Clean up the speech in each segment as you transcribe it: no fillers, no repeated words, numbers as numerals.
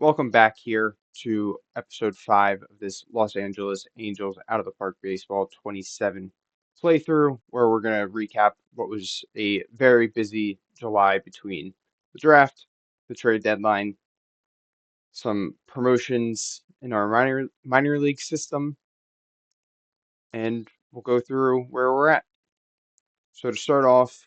Welcome back here to episode 5 of this Los Angeles Angels Out of the Park Baseball 27 playthrough, where we're going to recap what was a very busy July between the draft, the trade deadline, some promotions in our minor league system, and we'll go through where we're at. So to start off,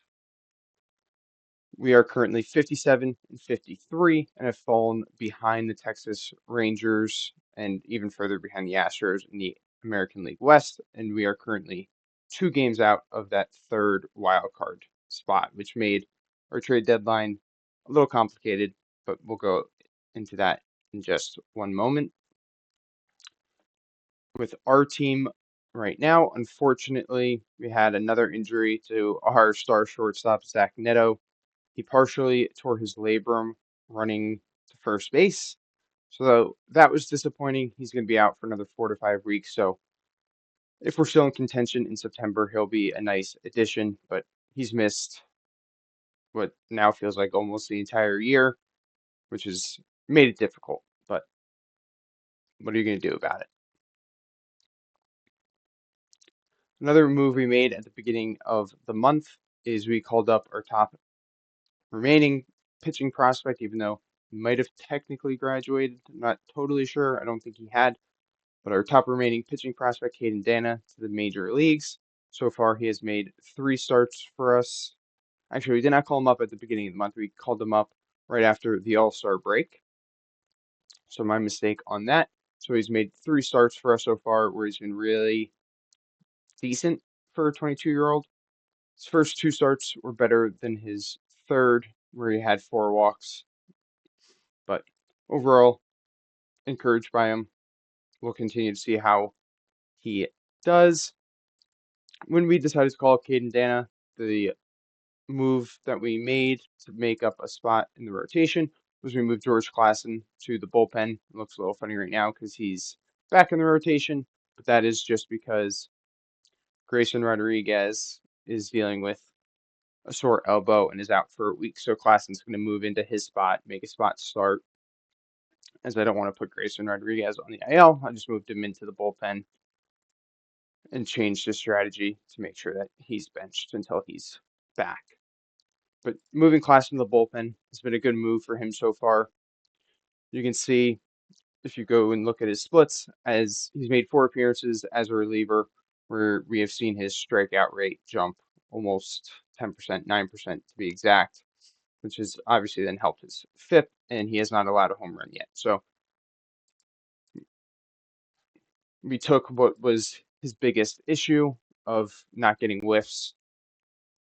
we are currently 57 and 53 and have fallen behind the Texas Rangers and even further behind the Astros in the American League West. And we are currently 2 games out of that third wild card spot, which made our trade deadline a little complicated, but we'll go into that in just one moment. With our team right now, unfortunately, we had another injury to our star shortstop, Zach Neto. He partially tore his labrum running to first base. So that was disappointing. He's going to be out for another 4 to 5 weeks. So if we're still in contention in September, he'll be a nice addition. But he's missed what now feels like almost the entire year, which has made it difficult. But what are you going to do about it? Another move we made at the beginning of the month is we called up our top remaining pitching prospect, even though he might have technically graduated. I'm not totally sure. I don't think he had. But our top remaining pitching prospect, Caden Dana, to the major leagues. So far, he has made 3 starts for us. Actually, we did not call him up at the beginning of the month. We called him up right after the All-Star break. So my mistake on that. So he's made 3 starts for us so far, where he's been really decent for a 22-year-old. His first 2 starts were better than his third, where he had 4 walks. But overall, encouraged by him. We'll continue to see how he does. When we decided to call up Caden Dana, the move that we made to make up a spot in the rotation was we moved George Klassen to the bullpen. It looks a little funny right now because he's back in the rotation, but that is just because Grayson Rodriguez is dealing with a sore elbow and is out for a week. So Klassen's going to move into his spot, make a spot start. As I don't want to put Grayson Rodriguez on the IL, I just moved him into the bullpen and changed his strategy to make sure that he's benched until he's back. But moving Klassen into the bullpen has been a good move for him so far. You can see if you go and look at his splits, as he's made 4 appearances as a reliever, where we have seen his strikeout rate jump almost 10%, 9% to be exact, which has obviously then helped his FIP, and he has not allowed a home run yet. So we took what was his biggest issue of not getting whiffs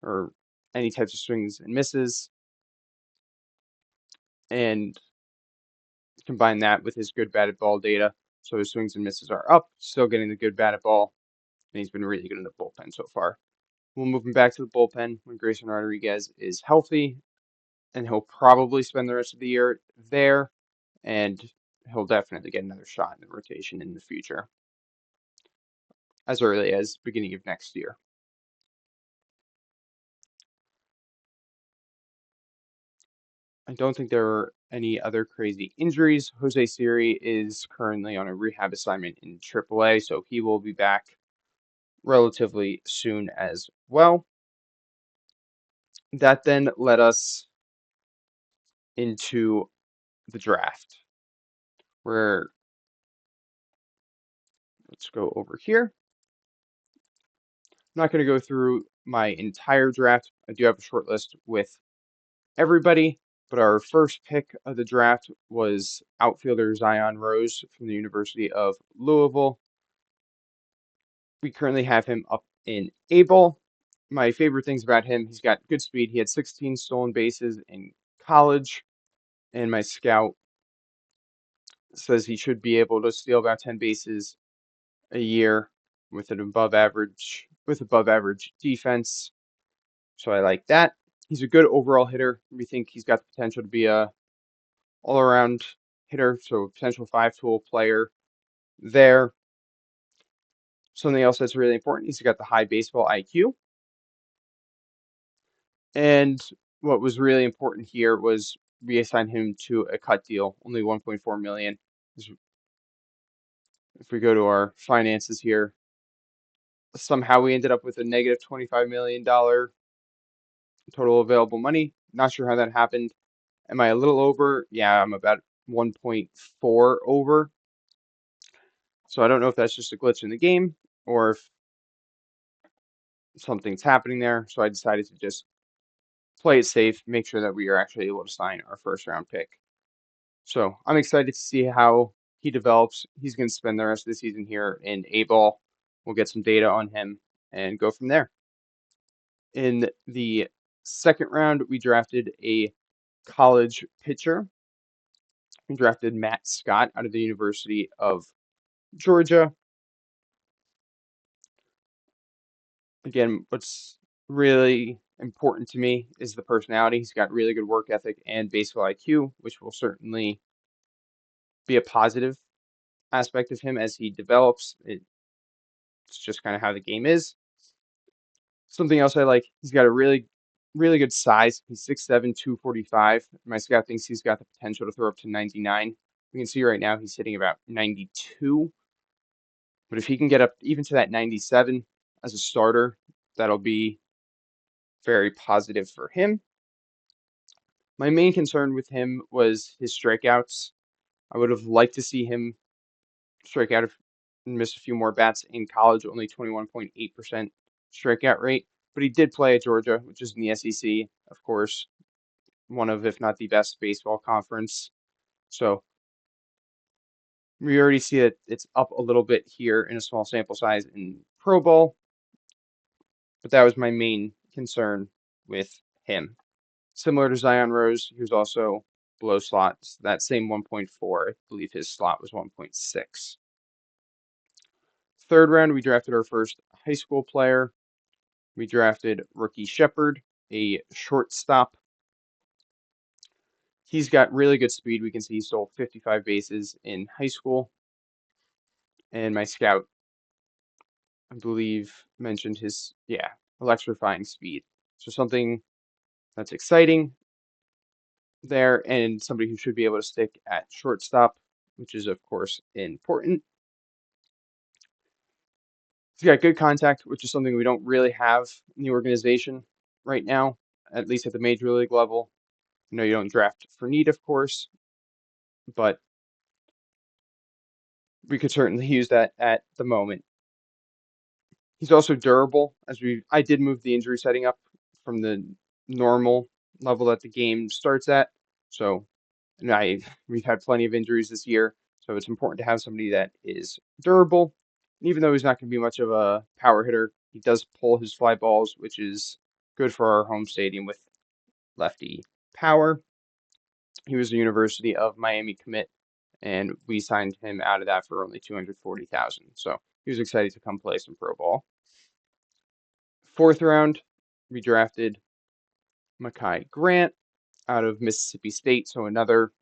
or any types of swings and misses, and combine that with his good batted ball data. So his swings and misses are up, still getting the good batted ball, and he's been really good in the bullpen so far. We'll move him back to the bullpen when Grayson Rodriguez is healthy, and he'll probably spend the rest of the year there, and he'll definitely get another shot in the rotation in the future, as early as beginning of next year. I don't think there are any other crazy injuries. Jose Siri is currently on a rehab assignment in AAA, so he will be back relatively soon as well. That then led us into the draft, where let's go over here. I'm not going to go through my entire draft. I do have a short list with everybody, but our first pick of the draft was outfielder Zion Rose from the University of Louisville. We currently have him up in A-ball. My favorite things about him, he's got good speed. He had 16 stolen bases in college, and my scout says he should be able to steal about 10 bases a year with above average defense. So I like that. He's a good overall hitter. We think he's got the potential to be a all-around hitter, so a potential 5-tool player there. Something else that's really important, he's got the high baseball IQ. And what was really important here was reassign him to a cut deal, only 1.4 million. If we go to our finances here, somehow we ended up with a negative $25 million total available money. Not sure how that happened. Am I a little over? Yeah, I'm about 1.4 over. So I don't know if that's just a glitch in the game or if something's happening there. So I decided to just play it safe, make sure that we are actually able to sign our first round pick. So I'm excited to see how he develops. He's going to spend the rest of the season here in A-ball. We'll get some data on him and go from there. In the second round, we drafted a college pitcher. We drafted Matt Scott out of the University of Georgia. Again, what's really important to me is the personality. He's got really good work ethic and baseball IQ, which will certainly be a positive aspect of him as he develops. It's just kind of how the game is. Something else I like, he's got a really good size. He's 6'7", 245. My scout thinks he's got the potential to throw up to 99. We can see right now he's hitting about 92. But if he can get up even to that 97 as a starter, that'll be very positive for him. My main concern with him was his strikeouts. I would have liked to see him strike out and miss a few more bats in college, only 21.8% strikeout rate. But he did play at Georgia, which is in the SEC, of course, one of, if not the best baseball conference. So we already see that it's up a little bit here in a small sample size in Pro Bowl. But that was my main concern with him. Similar to Zion Rose, he was also below slots. That same 1.4, I believe his slot was 1.6. Third round, we drafted our first high school player. We drafted Rookie Shepard, a shortstop. He's got really good speed. We can see he stole 55 bases in high school. And my scout, I believe, mentioned his, electrifying speed. So something that's exciting there and somebody who should be able to stick at shortstop, which is, of course, important. He's got good contact, which is something we don't really have in the organization right now, at least at the major league level. I know you don't draft for need, of course, but we could certainly use that at the moment. He's also durable, as I did move the injury setting up from the normal level that the game starts at. So, we've had plenty of injuries this year, so it's important to have somebody that is durable. And even though he's not going to be much of a power hitter, he does pull his fly balls, which is good for our home stadium with lefty power. He was a University of Miami commit, and we signed him out of that for only $240,000. So he was excited to come play some pro ball. Fourth round, we drafted Mekhi Grant out of Mississippi State, so another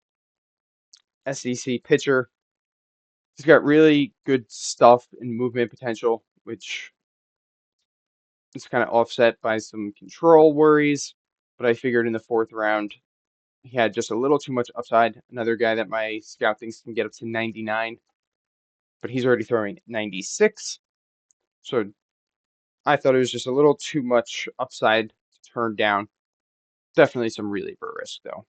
SEC pitcher. He's got really good stuff and movement potential, which is kind of offset by some control worries. But I figured in the fourth round, he had just a little too much upside. Another guy that my scout thinks can get up to 99, but he's already throwing 96. So I thought it was just a little too much upside to turn down. Definitely some reliever risk, though.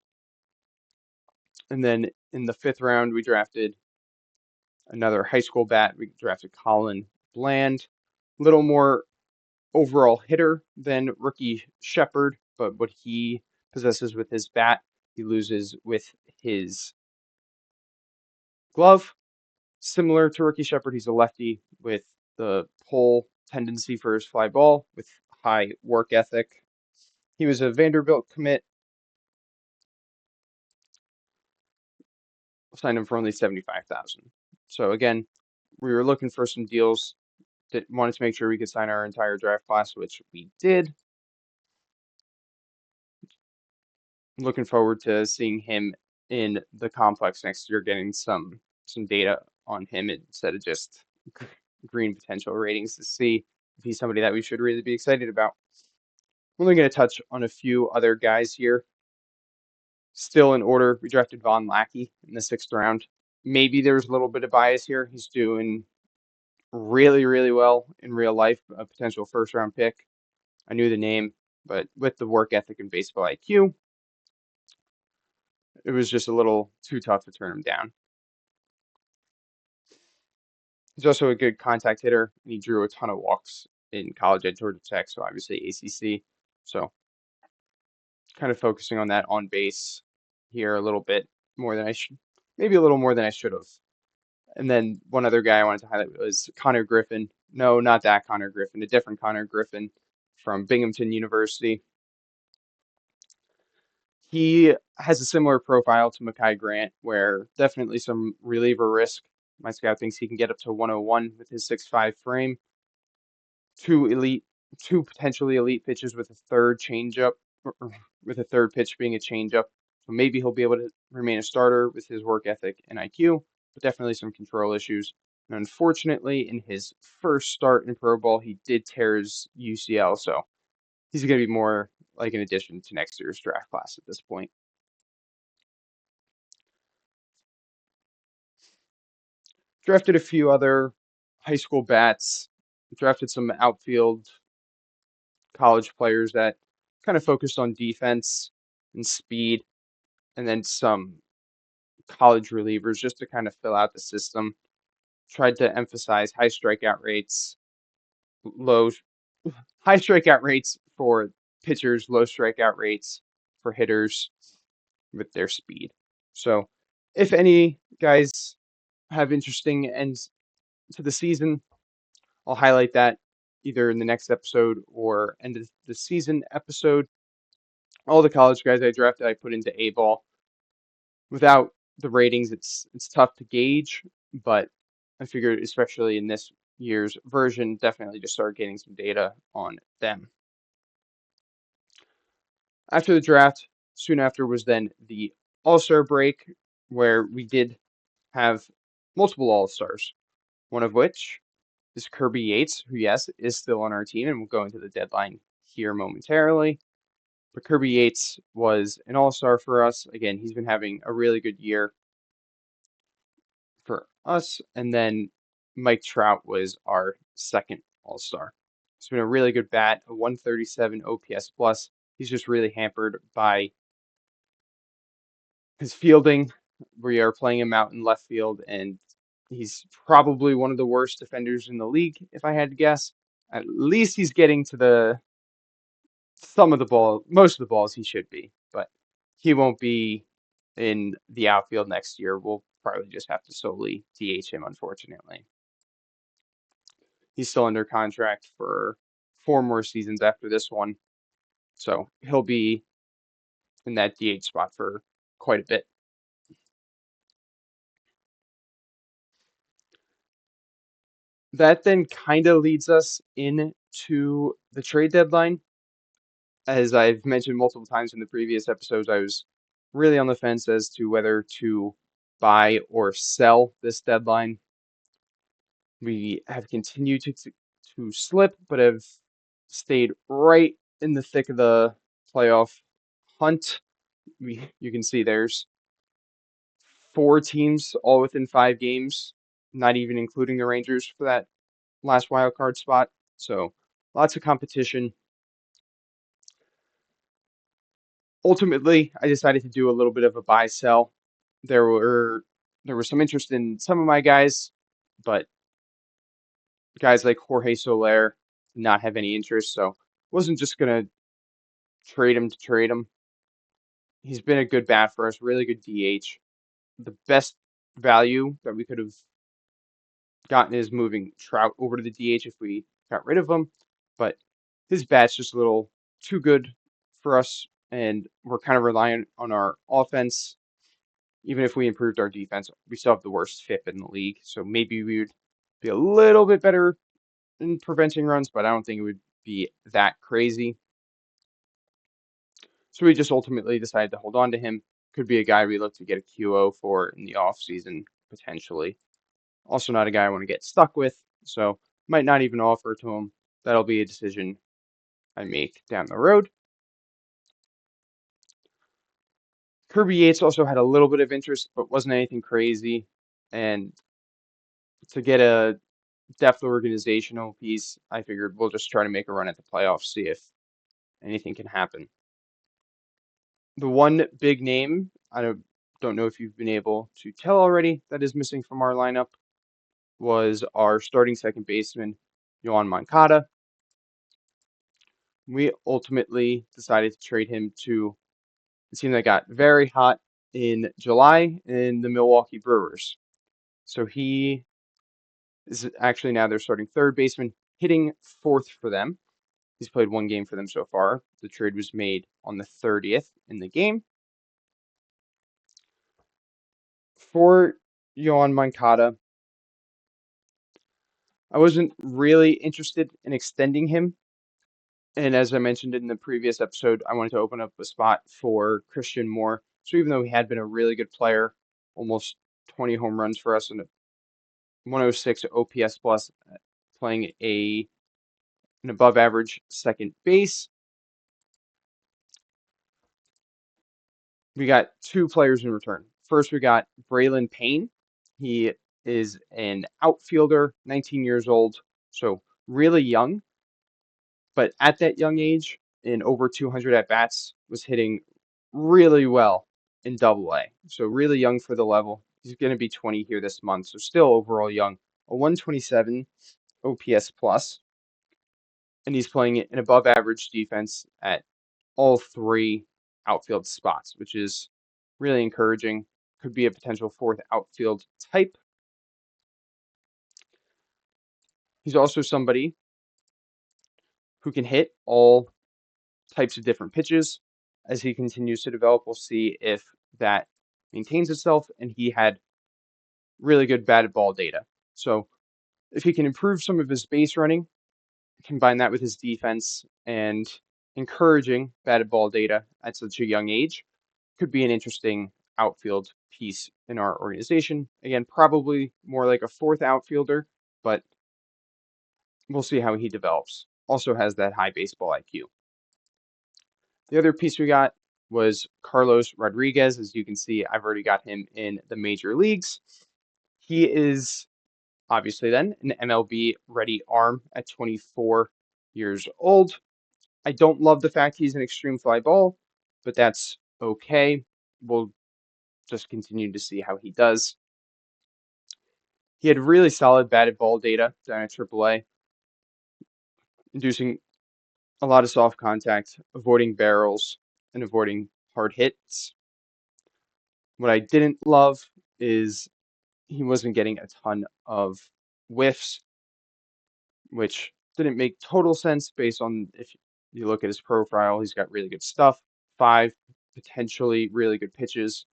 And then in the fifth round, we drafted another high school bat. We drafted Colin Bland. A little more overall hitter than Rookie Shepard, but what he possesses with his bat, he loses with his glove. Similar to Rookie Shepard, he's a lefty with the pull tendency for his fly ball with high work ethic. He was a Vanderbilt commit. Signed him for only 75,000. So again, we were looking for some deals that wanted to make sure we could sign our entire draft class, which we did. Looking forward to seeing him in the complex next year, getting some data on him instead of just green potential ratings to see if he's somebody that we should really be excited about. We're only going to touch on a few other guys here. Still in order, we drafted Von Lackey in the 6th round. Maybe there's a little bit of bias here. He's doing really, really well in real life, a potential 1st round pick. I knew the name, but with the work ethic and baseball IQ, it was just a little too tough to turn him down. He's also a good contact hitter, and he drew a ton of walks in college at Georgia Tech, so obviously ACC. So kind of focusing on that on base here a little bit more than I should, maybe a little more than I should have. And then one other guy I wanted to highlight was Connor Griffin. No, not that Connor Griffin, a different Connor Griffin from Binghamton University. He has a similar profile to Mekhi Grant, where definitely some reliever risk. My scout thinks he can get up to 101 with his 6'5" frame. Two elite, two potentially elite pitches with a third changeup, or with a third pitch being a changeup. So maybe he'll be able to remain a starter with his work ethic and IQ, but definitely some control issues. And unfortunately, in his first start in pro ball, he did tear his UCL, so he's going to be more like an addition to next year's draft class at this point. Drafted a few other high school bats, drafted some outfield college players that kind of focused on defense and speed, and then some college relievers just to kind of fill out the system. Tried to emphasize low high strikeout rates for pitchers, low strikeout rates for hitters with their speed. So if any guys have interesting ends to the season, I'll highlight that either in the next episode or end of the season episode. All the college guys I drafted, I put into A ball. Without the ratings, it's tough to gauge, but I figured, especially in this year's version, definitely just start getting some data on them. After the draft, soon after was then the All-Star break, where we did have multiple All-Stars, one of which is Kirby Yates, who, yes, is still on our team, and we'll go into the deadline here momentarily. But Kirby Yates was an all-star for us. Again, he's been having a really good year for us. And then Mike Trout was our second all-star. He's been a really good bat, a 137 OPS plus. He's just really hampered by his fielding. We are playing him out in left field, and he's probably one of the worst defenders in the league, if I had to guess. At least he's getting to most of the balls he should be, but he won't be in the outfield next year. We'll probably just have to solely DH him, unfortunately. He's still under contract for 4 more seasons after this one, so he'll be in that DH spot for quite a bit. That then kind of leads us into the trade deadline. As I've mentioned multiple times in the previous episodes, I was really on the fence as to whether to buy or sell this deadline. We have continued to slip, but have stayed right in the thick of the playoff hunt. You can see there's 4 teams all within 5 games, not even including the Rangers for that last wild card spot. So lots of competition. Ultimately, I decided to do a little bit of a buy sell. There was some interest in some of my guys, but guys like Jorge Soler did not have any interest, so wasn't just gonna trade him to trade him. He's been a good bat for us, really good DH. The best value that we could have gotten is moving Trout over to the DH if we got rid of him, but his bat's just a little too good for us, and we're kind of reliant on our offense. Even if we improved our defense, we still have the worst FIP in the league, so maybe we would be a little bit better in preventing runs, but I don't think it would be that crazy. So we just ultimately decided to hold on to him. Could be a guy we look to get a QO for in the offseason, potentially. Also not a guy I want to get stuck with, so might not even offer to him. That'll be a decision I make down the road. Kirby Yates also had a little bit of interest, but wasn't anything crazy. And to get a depth organizational piece, I figured we'll just try to make a run at the playoffs, see if anything can happen. The one big name, I don't know if you've been able to tell already, that is missing from our lineup was our starting second baseman, Yoan Moncada. We ultimately decided to trade him to a team that got very hot in July in the Milwaukee Brewers. So he is actually now their starting third baseman, hitting fourth for them. He's played one game for them so far. The trade was made on the 30th in the game. For Yoan Moncada, I wasn't really interested in extending him. And as I mentioned in the previous episode, I wanted to open up a spot for Christian Moore. So even though he had been a really good player, almost 20 home runs for us and a 106 OPS plus, playing an above average second base, we got two players in return. First, we got Braylon Payne. He is an outfielder, 19 years old, so really young. But at that young age, in over 200 at bats, was hitting really well in Double A. So really young for the level. He's going to be 20 here this month, so still overall young. A 127 OPS plus, and he's playing an above average defense at all three outfield spots, which is really encouraging. Could be a potential fourth outfield type. He's also somebody who can hit all types of different pitches. As he continues to develop, we'll see if that maintains itself, and he had really good batted ball data. So if he can improve some of his base running, combine that with his defense and encouraging batted ball data at such a young age, could be an interesting outfield piece in our organization. Again, probably more like a fourth outfielder, but we'll see how he develops. Also has that high baseball IQ. The other piece we got was Carlos Rodriguez. As you can see, I've already got him in the major leagues. He is obviously then an MLB ready arm at 24 years old. I don't love the fact he's an extreme fly ball, but that's okay. We'll just continue to see how he does. He had really solid batted ball data down at AAA, inducing a lot of soft contact, avoiding barrels, and avoiding hard hits. What I didn't love is he wasn't getting a ton of whiffs, which didn't make total sense based on if you look at his profile, he's got really good stuff, five potentially really good pitches,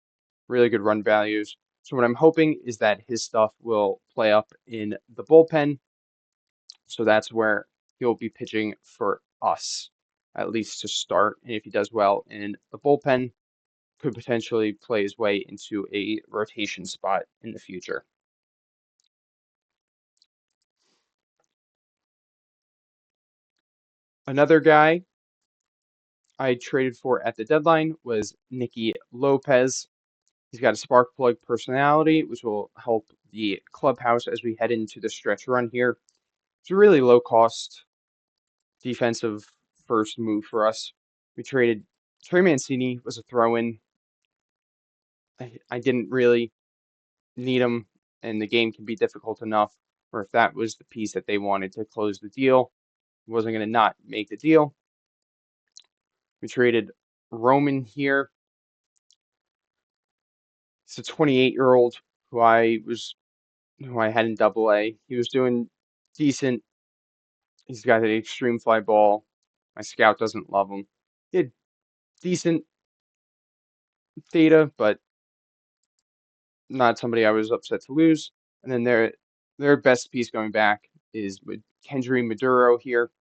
really good run values. So what I'm hoping is that his stuff will play up in the bullpen. So that's where he'll be pitching for us, at least to start. And if he does well in the bullpen, could potentially play his way into a rotation spot in the future. Another guy I traded for at the deadline was Nicky Lopez. He's got a spark plug personality, which will help the clubhouse as we head into the stretch run here. It's a really low cost defensive first move for us. We traded Trey Mancini was a throw in. I didn't really need him, and the game can be difficult enough. Or if that was the piece that they wanted to close the deal, wasn't going to not make the deal. We traded Roman here. He's a 28-year-old who I had in Double A. He was doing decent. He's got an extreme fly ball. My scout doesn't love him. He had decent data, but not somebody I was upset to lose. And then their best piece going back is with Kendry Maduro here,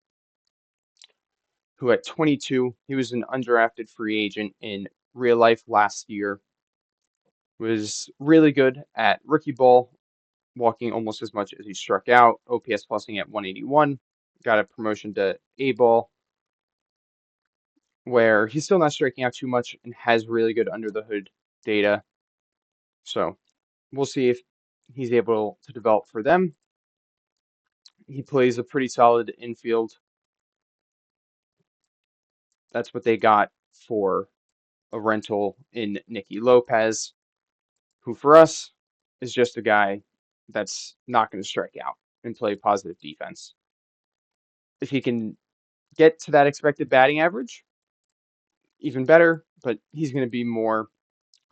who at 22, he was an undrafted free agent in real life last year, was really good at rookie ball, walking almost as much as he struck out, OPS plusing at 181, got a promotion to A ball. where he's still not striking out too much and has really good under the hood data. So we'll see if he's able to develop for them. He plays a pretty solid infield. That's what they got for a rental in Nicky Lopez, who for us is just a guy that's not going to strike out and play positive defense. If he can get to that expected batting average, even better, but he's going to be more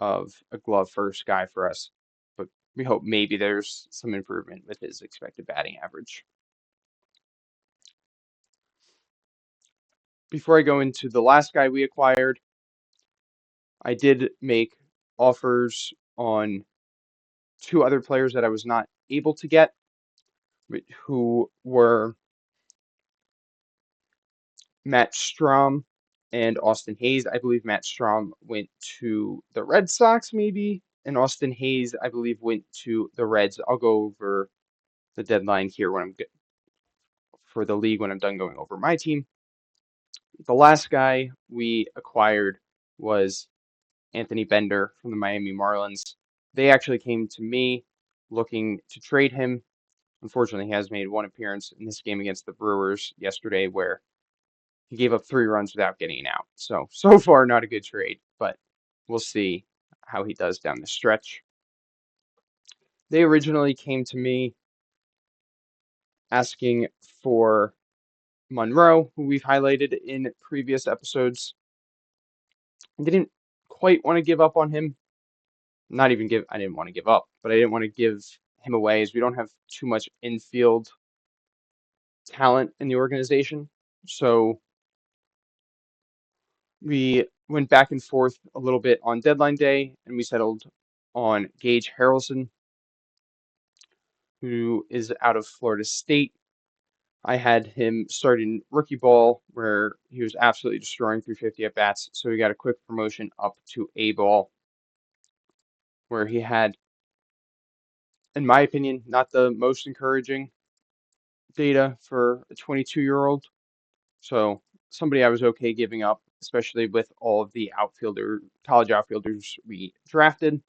of a glove first guy for us. But we hope maybe there's some improvement with his expected batting average. Before I go into the last guy we acquired, I did make offers on two other players that I was not able to get, who were Matt Strom and Austin Hayes. I believe Matt Strom went to the Red Sox, maybe, and Austin Hayes, I believe, went to the Reds. I'll go over the deadline here when I'm for the league when I'm done going over my team. The last guy we acquired was Anthony Bender from the Miami Marlins. They actually came to me looking to trade him. Unfortunately, he has made one appearance in this game against the Brewers yesterday where he gave up 3 runs without getting out. So far, not a good trade, but we'll see how he does down the stretch. They originally came to me asking for Monroe, who we've highlighted in previous episodes. I didn't quite want to give up on him. I didn't want to give up, but I didn't want to give him away as we don't have too much infield talent in the organization. So we went back and forth a little bit on deadline day, and we settled on Gage Harrelson, who is out of Florida State. I had him start in rookie ball where he was absolutely destroying 350 at bats, so he got a quick promotion up to A ball, where he had, in my opinion, not the most encouraging data for a 22-year-old. So somebody I was okay giving up, especially with all of the college outfielders we drafted.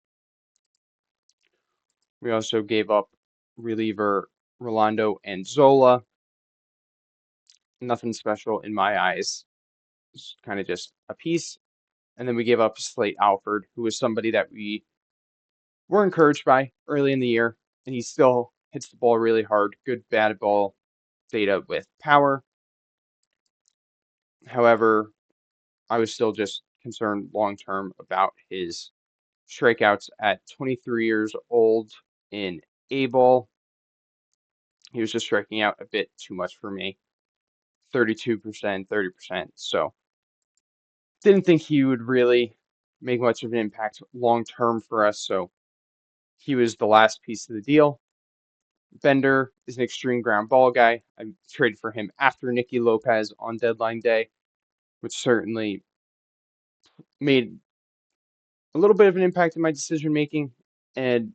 We also gave up reliever Rolando and Zola. Nothing special in my eyes. It's kind of just a piece. And then we gave up Slate Alford, who was somebody that we were encouraged by early in the year. And he still hits the ball really hard. Good batted ball data with power. However, I was still just concerned long term about his strikeouts at 23 years old in A ball. He was just striking out a bit too much for me. 32%, 30%. So didn't think he would really make much of an impact long term for us. So he was the last piece of the deal. Bender is an extreme ground ball guy. I traded for him after Nicky Lopez on deadline day, which certainly made a little bit of an impact in my decision making. And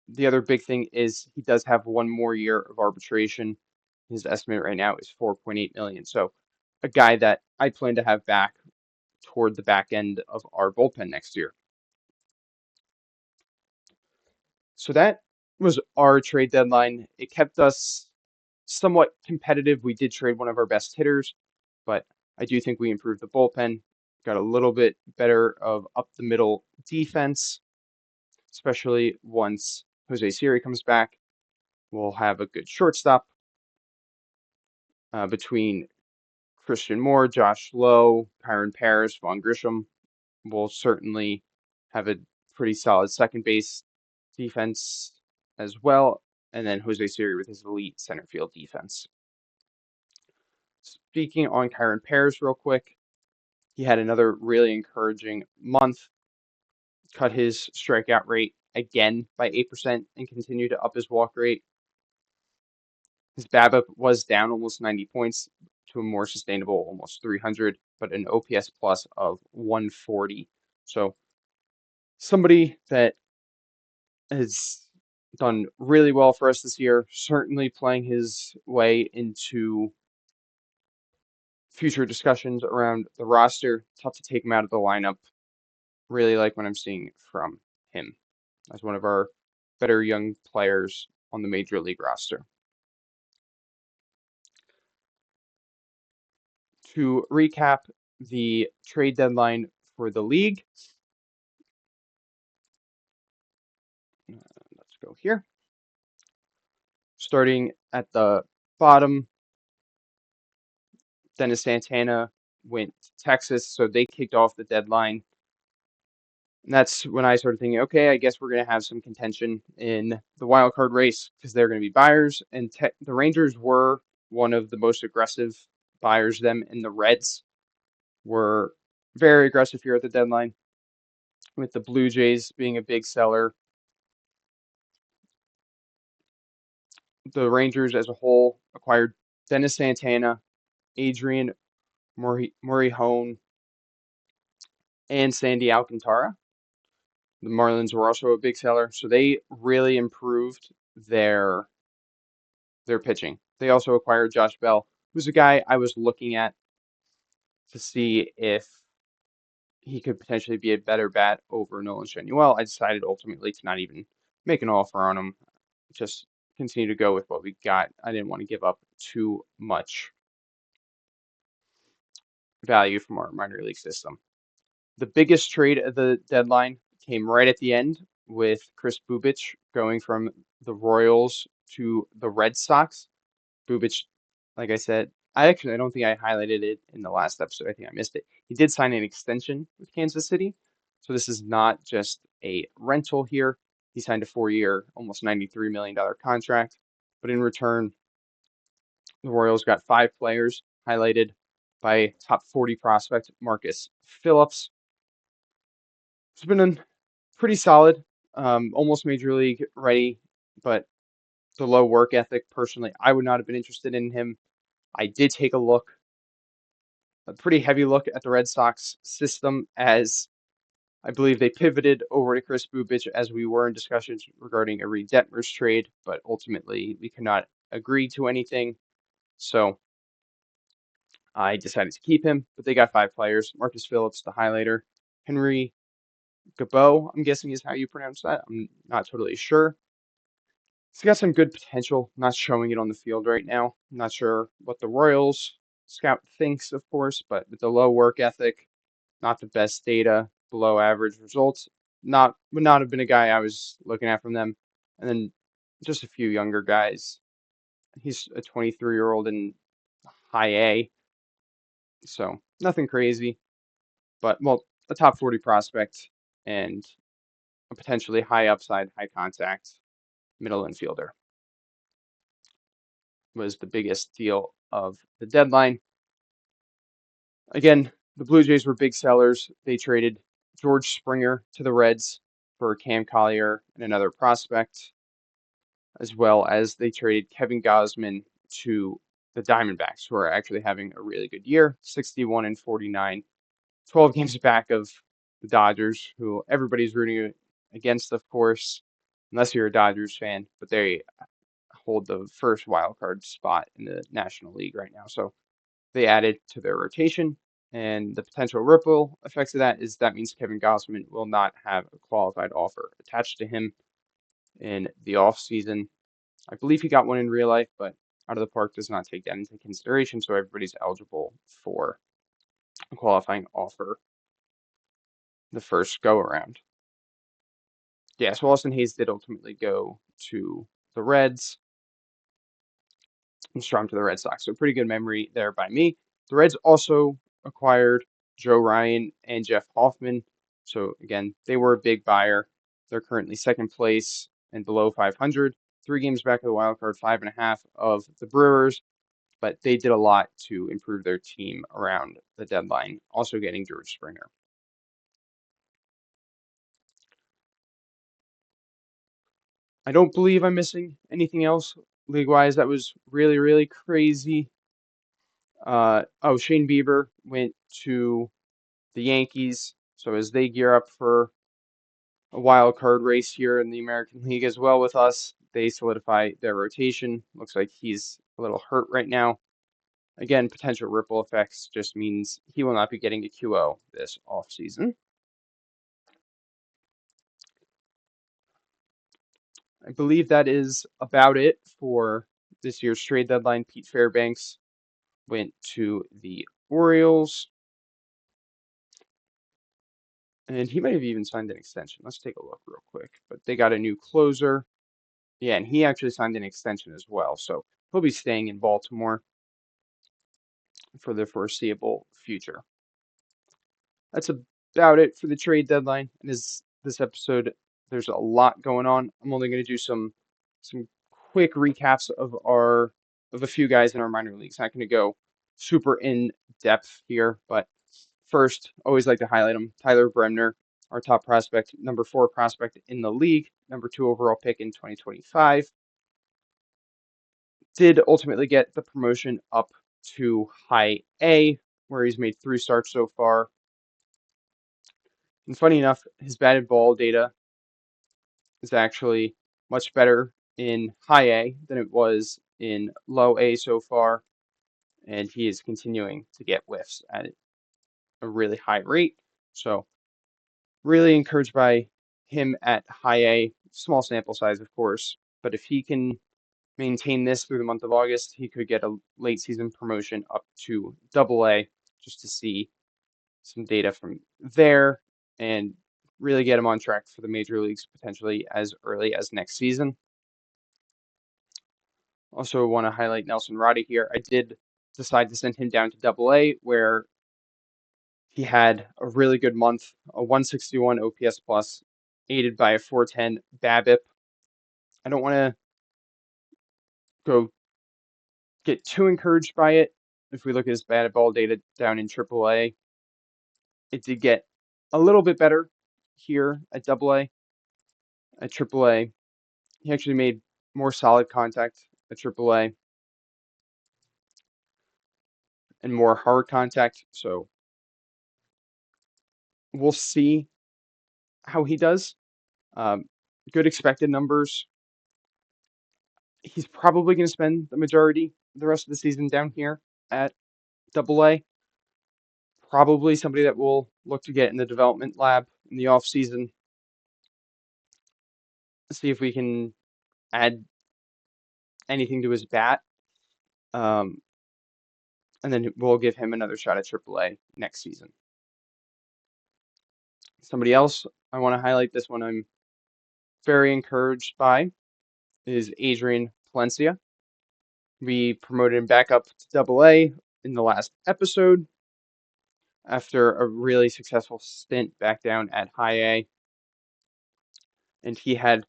the other big thing is he does have one more year of arbitration. His estimate right now is 4.8 million. So a guy that I plan to have back toward the back end of our bullpen next year. So that was our trade deadline. It kept us somewhat competitive. We did trade one of our best hitters, but I do think we improved the bullpen, got a little bit better of up the middle defense, especially once Jose Siri comes back. We'll have a good shortstop between Christian Moore, Josh Lowe, Kyron Paris, Vaughn Grisham. We'll certainly have a pretty solid second base defense as well, and then Jose Siri with his elite center field defense. Speaking on Kyron Paris real quick, he had another really encouraging month, cut his strikeout rate again by 8% and continued to up his walk rate. His BABIP was down almost 90 points to a more sustainable almost 300, but an OPS plus of 140. So somebody that has done really well for us this year, certainly playing his way into future discussions around the roster. Tough to take him out of the lineup. Really like what I'm seeing from him as one of our better young players on the major league roster. To recap the trade deadline for the league, let's go here. Starting at the bottom, Dennis Santana went to Texas, so they kicked off the deadline. And that's when I started thinking, okay, I guess we're going to have some contention in the wild card race because they're going to be buyers. And the Rangers were one of the most aggressive buyers. Them and the Reds were very aggressive here at the deadline, with the Blue Jays being a big seller. The Rangers as a whole acquired Dennis Santana, Adrian Morihone, and Sandy Alcantara. The Marlins were also a big seller, so they really improved their pitching. They also acquired Josh Bell, who's a guy I was looking at to see if he could potentially be a better bat over Nolan Shenuel. I decided ultimately to not even make an offer on him, just continue to go with what we got. I didn't want to give up too much value from our minor league system. The biggest trade of the deadline came right at the end with Chris Bubich going from the Royals to the Red Sox. Bubich, like I said, I don't think I highlighted it in the last episode. I think I missed it. He did sign an extension with Kansas City. So this is not just a rental here. He signed a 4-year, almost $93 million contract. But in return, the Royals got 5 players highlighted by top 40 prospect Marcus Phillips. It's been pretty solid, almost major league ready, but the low work ethic, personally, I would not have been interested in him. I did take a pretty heavy look at the Red Sox system as I believe they pivoted over to Chris Bubich as we were in discussions regarding a Reed Detmers trade, but ultimately we could not agree to anything. So I decided to keep him, but they got 5 players. Marcus Phillips, the highlighter. Henry Gabo, I'm guessing is how you pronounce that. I'm not totally sure. He's got some good potential, not showing it on the field right now. I'm not sure what the Royals scout thinks, of course, but with the low work ethic, not the best data, below average results, would not have been a guy I was looking at from them. And then just a few younger guys. He's a 23-year-old in high A, so nothing crazy, but well, a top 40 prospect and a potentially high upside, high contact middle infielder was the biggest deal of the deadline. Again, the Blue Jays were big sellers. They traded George Springer to the Reds for Cam Collier and another prospect, as well as they traded Kevin Gausman to the Diamondbacks, who are actually having a really good year, 61 and 49, 12 games back of the Dodgers, who everybody's rooting against, of course, unless you're a Dodgers fan, but they hold the first wild card spot in the National League right now. So they added to their rotation, and the potential ripple effects of that is that means Kevin Gausman will not have a qualified offer attached to him in the offseason. I believe he got one in real life, but Out of the Park does not take that into consideration, so everybody's eligible for a qualifying offer the first go around. Yeah, so Austin Hayes did ultimately go to the Reds and Strom to the Red Sox. So pretty good memory there by me. The Reds also acquired Joe Ryan and Jeff Hoffman. So again, they were a big buyer. They're currently second place and below 500, 3 games back of the wild card, 5.5 of the Brewers. But they did a lot to improve their team around the deadline, also getting George Springer. I don't believe I'm missing anything else league-wise that was really, really crazy. Shane Bieber went to the Yankees. So as they gear up for a wild card race here in the American League as well with us, they solidify their rotation. Looks like he's a little hurt right now. Again, potential ripple effects just means he will not be getting a QO this offseason. I believe that is about it for this year's trade deadline. Pete Fairbanks went to the Orioles, and he might have even signed an extension. Let's take a look real quick. But they got a new closer. Yeah, and he actually signed an extension as well. So he'll be staying in Baltimore for the foreseeable future. That's about it for the trade deadline. And this episode, there's a lot going on. I'm only going to do some quick recaps of a few guys in our minor leagues. Not going to go super in depth here, but first, always like to highlight him. Tyler Bremner, our top prospect, number 4 prospect in the league, number 2 overall pick in 2025. Did ultimately get the promotion up to high A, where he's made 3 starts so far. And funny enough, his batted ball data is actually much better in high A than it was in low A so far, and he is continuing to get whiffs at a really high rate. So really encouraged by him at high A, small sample size, of course, but if he can maintain this through the month of August, he could get a late season promotion up to double A just to see some data from there and really get him on track for the major leagues potentially as early as next season. Also want to highlight Nelson Roddy here. I did decide to send him down to double A where he had a really good month, a 161 OPS plus, aided by a 410 BABIP. I don't want to go get too encouraged by it. If we look at his batted ball data down in AAA, it did get a little bit better here at double A. At AAA, he actually made more solid contact at AAA and more hard contact. So we'll see how he does. Good expected numbers. He's probably going to spend the majority of the rest of the season down here at double A. Probably somebody that we'll look to get in the development lab in the off season. See if we can add anything to his bat. And then we'll give him another shot at AAA next season. Somebody else I want to highlight, this one I'm very encouraged by, is Adrian Palencia. We promoted him back up to double A in the last episode after a really successful stint back down at high A. And he had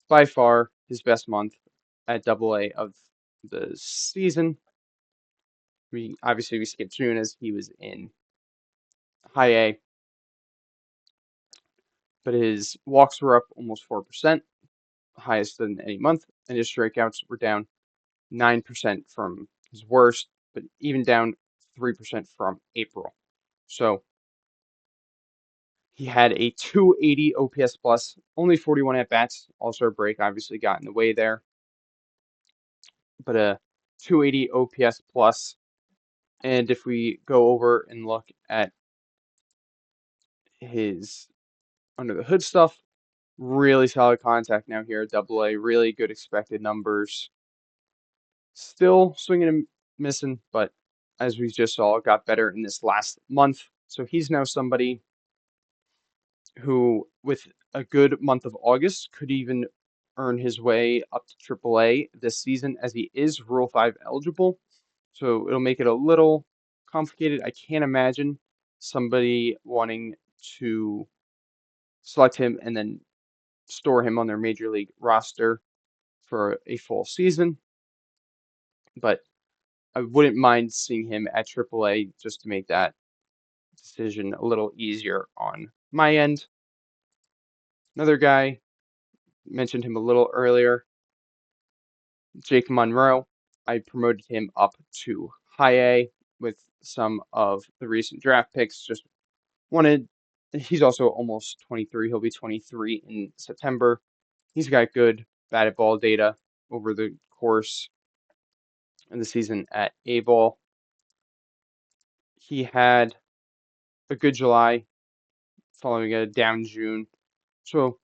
by far his best month at double A of the season. We skipped June as he was in high A, but his walks were up almost 4%, highest in any month, and his strikeouts were down 9% from his worst, but even down 3% from April. So he had a 280 OPS plus, only 41 at bats. Also, a break obviously got in the way there, but a 280 OPS plus. And if we go over and look at his under the hood stuff, really solid contact now here at double A, really good expected numbers. Still swinging and missing, but as we just saw, got better in this last month. So he's now somebody who, with a good month of August, could even earn his way up to AAA this season as he is Rule 5 eligible. So it'll make it a little complicated. I can't imagine somebody wanting to select him and then store him on their major league roster for a full season. But I wouldn't mind seeing him at AAA just to make that decision a little easier on my end. Another guy, mentioned him a little earlier, Jake Monroe. I promoted him up to high A with some of the recent draft picks. Just wanted, he's also almost 23. He'll be 23 in September. He's got good batted ball data over the course of the season at A ball. He had a good July following a down June. So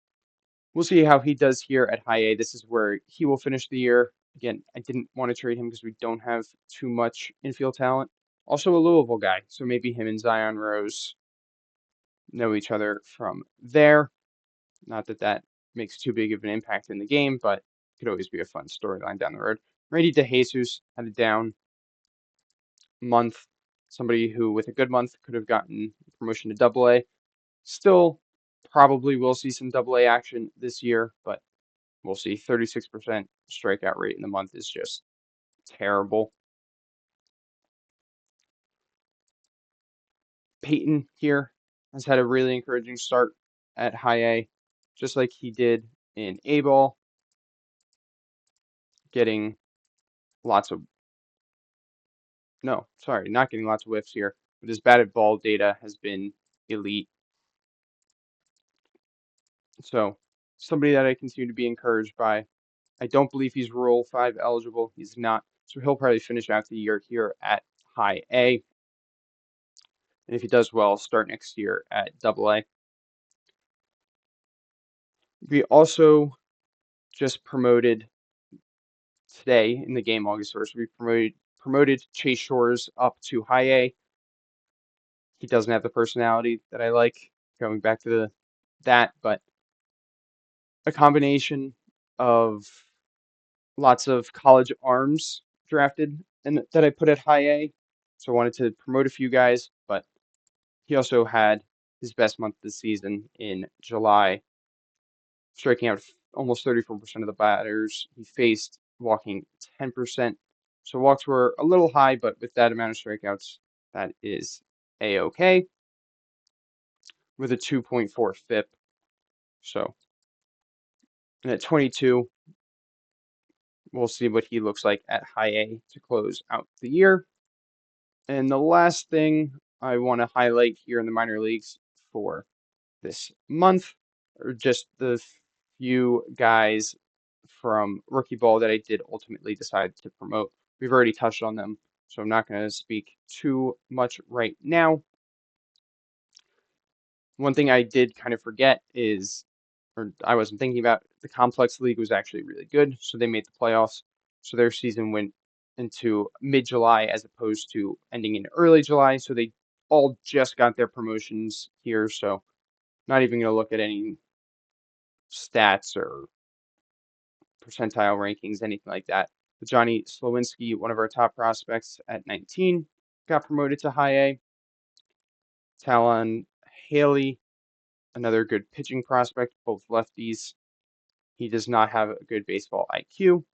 we'll see how he does here at high A. This is where he will finish the year. Again, I didn't want to trade him because we don't have too much infield talent. Also a Louisville guy, so maybe him and Zion Rose know each other from there. Not that that makes too big of an impact in the game, but could always be a fun storyline down the road. Randy DeJesus had a down month. Somebody who, with a good month, could have gotten promotion to Double A. Still, probably will see some Double A action this year, but we'll see. 36% strikeout rate in the month is just terrible. Peyton here has had a really encouraging start at high A, just like he did in A ball, getting lots of no, sorry, not getting lots of whiffs here, but his batted ball data has been elite. So somebody that I continue to be encouraged by. I don't believe he's Rule 5 eligible. He's not. So he'll probably finish out the year here at high A. And if he does well, start next year at Double A. We also just promoted today in the game, August 1st. We promoted Chase Shores up to high A. He doesn't have the personality that I like, going back to that, but a combination of lots of college arms drafted and that I put at high A. So I wanted to promote a few guys, but he also had his best month this season in July, striking out almost 34% of the batters he faced, walking 10%. So walks were a little high, but with that amount of strikeouts, that is a-okay with a 2.4 FIP. So, and at 22, we'll see what he looks like at high A to close out the year. And the last thing I want to highlight here in the minor leagues for this month are just the few guys from rookie ball that I did ultimately decide to promote. We've already touched on them, so I'm not going to speak too much right now. One thing I did kind of forget is, or I wasn't thinking about, the Complex League was actually really good, so they made the playoffs. So their season went into mid-July as opposed to ending in early July. So they all just got their promotions here. So not even going to look at any stats or percentile rankings, anything like that. But Johnny Slowinski, one of our top prospects at 19, got promoted to high A. Talon Haley, another good pitching prospect, both lefties. He does not have a good baseball IQ,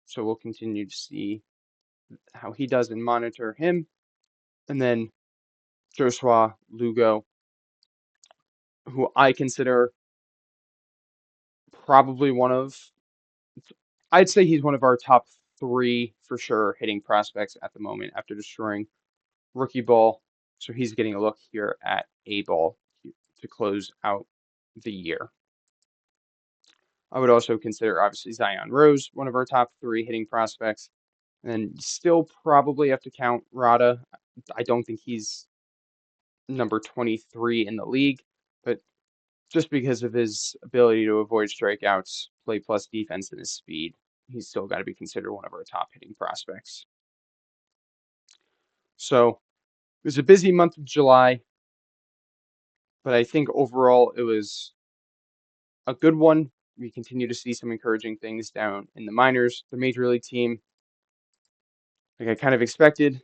so we'll continue to see how he does and monitor him. And then Joshua Lugo, who I consider probably I'd say he's one of our top three for sure hitting prospects at the moment after destroying rookie ball. So he's getting a look here at A ball to close out the year. I would also consider obviously Zion Rose one of our top three hitting prospects. And then still probably have to count Rada. I don't think he's number 23 in the league, but just because of his ability to avoid strikeouts, play plus defense, and his speed, he's still got to be considered one of our top hitting prospects. So it was a busy month of July, but I think overall it was a good one. We continue to see some encouraging things down in the minors. The major league team, like I kind of expected,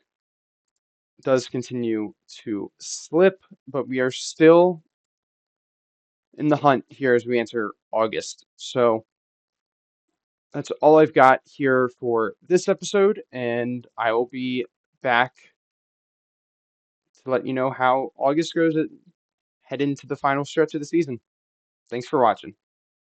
does continue to slip, but we are still in the hunt here as we enter August. So that's all I've got here for this episode, and I will be back to let you know how August goes, head into the final stretch of the season. Thanks for watching.